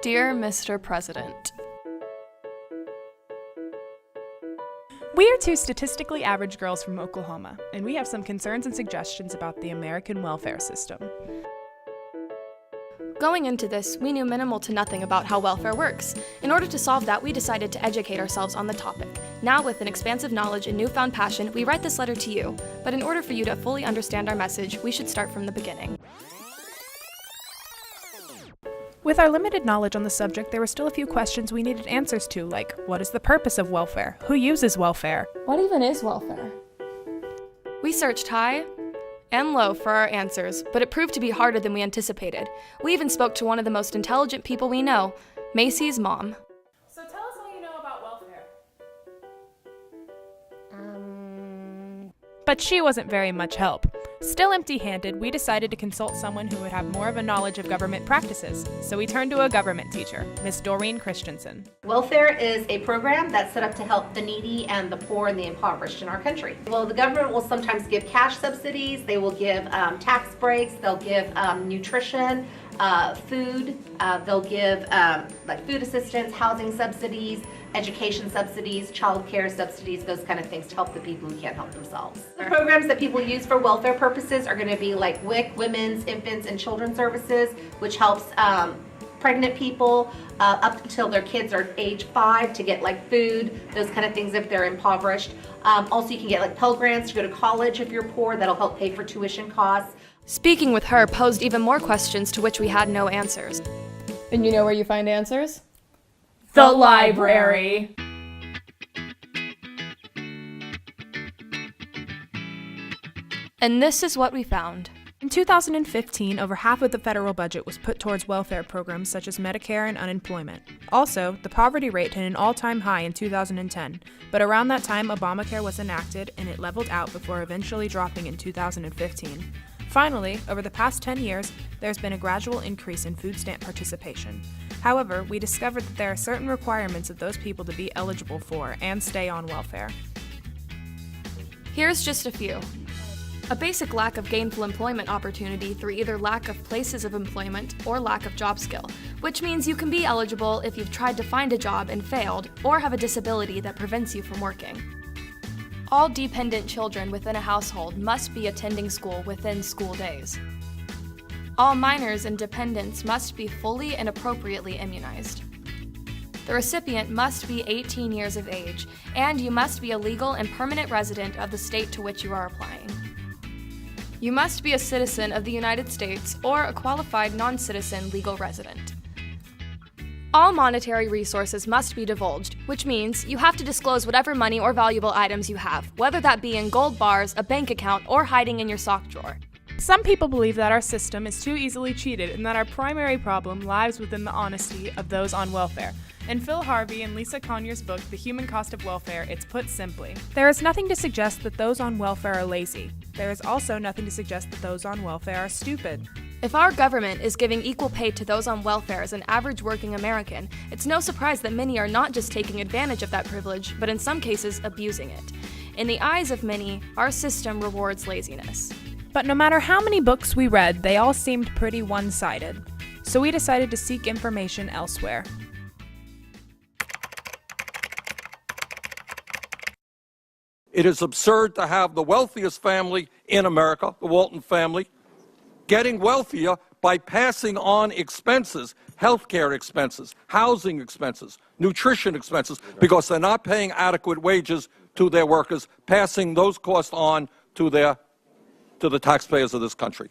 Dear Mr. President, we are two statistically average girls from Oklahoma, and we have some concerns and suggestions about the American welfare system. going into this, we knew minimal to nothing about how welfare works. In order to solve that, we decided to educate ourselves on the topic. Now, with an expansive knowledge and newfound passion, we write this letter to you. But in order for you to fully understand our message, we should start from the beginning. With our limited knowledge on the subject, there were still a few questions we needed answers to, like, what is the purpose of welfare? Who uses welfare? What even is welfare? We searched high and low for our answers, but it proved to be harder than we anticipated. We even spoke to one of the most intelligent people we know, Macy's mom. So tell us all you know about welfare. But she wasn't very much help. Still empty-handed, we decided to consult someone who would have more of a knowledge of government practices. So we turned to a government teacher, Miss Doreen Christensen. Welfare is a program that's set up to help the needy and the poor and the impoverished in our country. Well, the government will sometimes give cash subsidies, they will give tax breaks, they'll give nutrition, food, they'll give like food assistance, housing subsidies, education subsidies, child care subsidies, those kind of things to help the people who can't help themselves. The programs that people use for welfare purposes are going to be like WIC, Women's, Infants, and Children's Services, which helps pregnant people up until their kids are age 5 to get like food, those kind of things if they're impoverished. Also, you can get like Pell Grants to go to college if you're poor. That'll help pay for tuition costs. Speaking with her posed even more questions to which we had no answers. And you know where you find answers? The library. And this is what we found. In 2015, over half of the federal budget was put towards welfare programs such as Medicare and unemployment. Also, the poverty rate hit an all-time high in 2010, but around that time Obamacare was enacted and it leveled out before eventually dropping in 2015. Finally, over the past 10 years, there's been a gradual increase in food stamp participation. However, we discovered that there are certain requirements of those people to be eligible for and stay on welfare. Here's just a few. A basic lack of gainful employment opportunity through either lack of places of employment or lack of job skill, which means you can be eligible if you've tried to find a job and failed or have a disability that prevents you from working. All dependent children within a household must be attending school within school days. All minors and dependents must be fully and appropriately immunized. The recipient must be 18 years of age, and you must be a legal and permanent resident of the state to which you are applying. You must be a citizen of the United States or a qualified non-citizen legal resident. All monetary resources must be divulged, which means you have to disclose whatever money or valuable items you have, whether that be in gold bars, a bank account, or hiding in your sock drawer. Some people believe that our system is too easily cheated and that our primary problem lies within the honesty of those on welfare. In Phil Harvey and Lisa Conyers' book, The Human Cost of Welfare, it's put simply. There is nothing to suggest that those on welfare are lazy. There is also nothing to suggest that those on welfare are stupid. If our government is giving equal pay to those on welfare as an average working American, it's no surprise that many are not just taking advantage of that privilege, but in some cases abusing it. In the eyes of many, our system rewards laziness. But no matter how many books we read, they all seemed pretty one-sided. So we decided to seek information elsewhere. It is absurd to have the wealthiest family in America, the Walton family, getting wealthier by passing on expenses, healthcare expenses, housing expenses, nutrition expenses, because they're not paying adequate wages to their workers, passing those costs on to the taxpayers of this country.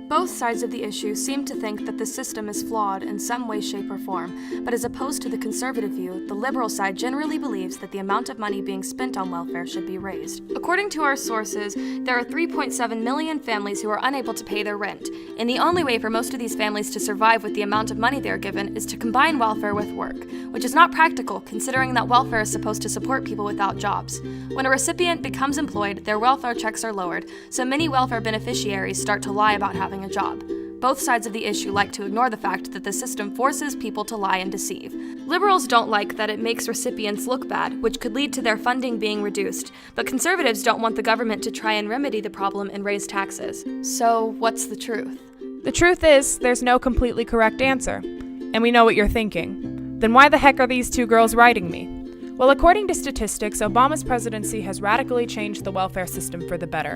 Both sides of the issue seem to think that the system is flawed in some way, shape, or form, but as opposed to the conservative view, the liberal side generally believes that the amount of money being spent on welfare should be raised. According to our sources, there are 3.7 million families who are unable to pay their rent, and the only way for most of these families to survive with the amount of money they are given is to combine welfare with work, which is not practical considering that welfare is supposed to support people without jobs. When a recipient becomes employed, their welfare checks are lowered, so many welfare beneficiaries start to lie about having a job. both sides of the issue like to ignore the fact that the system forces people to lie and deceive. Liberals don't like that it makes recipients look bad, which could lead to their funding being reduced, but conservatives don't want the government to try and remedy the problem and raise taxes. So, what's the truth? The truth is, there's no completely correct answer. And we know what you're thinking. Then why the heck are these two girls writing me? Well, according to statistics, Obama's presidency has radically changed the welfare system for the better.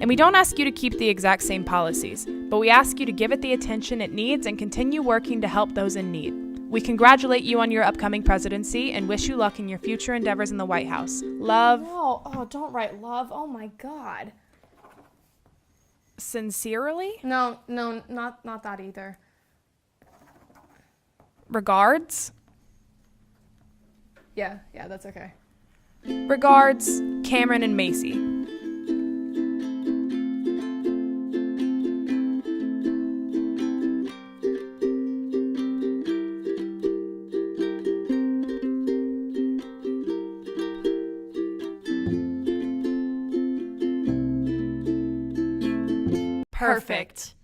And we don't ask you to keep the exact same policies, but we ask you to give it the attention it needs and continue working to help those in need. We congratulate you on your upcoming presidency and wish you luck in your future endeavors in the White House. Love. Oh, don't write love. Oh my God. Sincerely? No, not that either. Regards? Yeah, that's okay. Regards, Cameron and Macy. Perfect.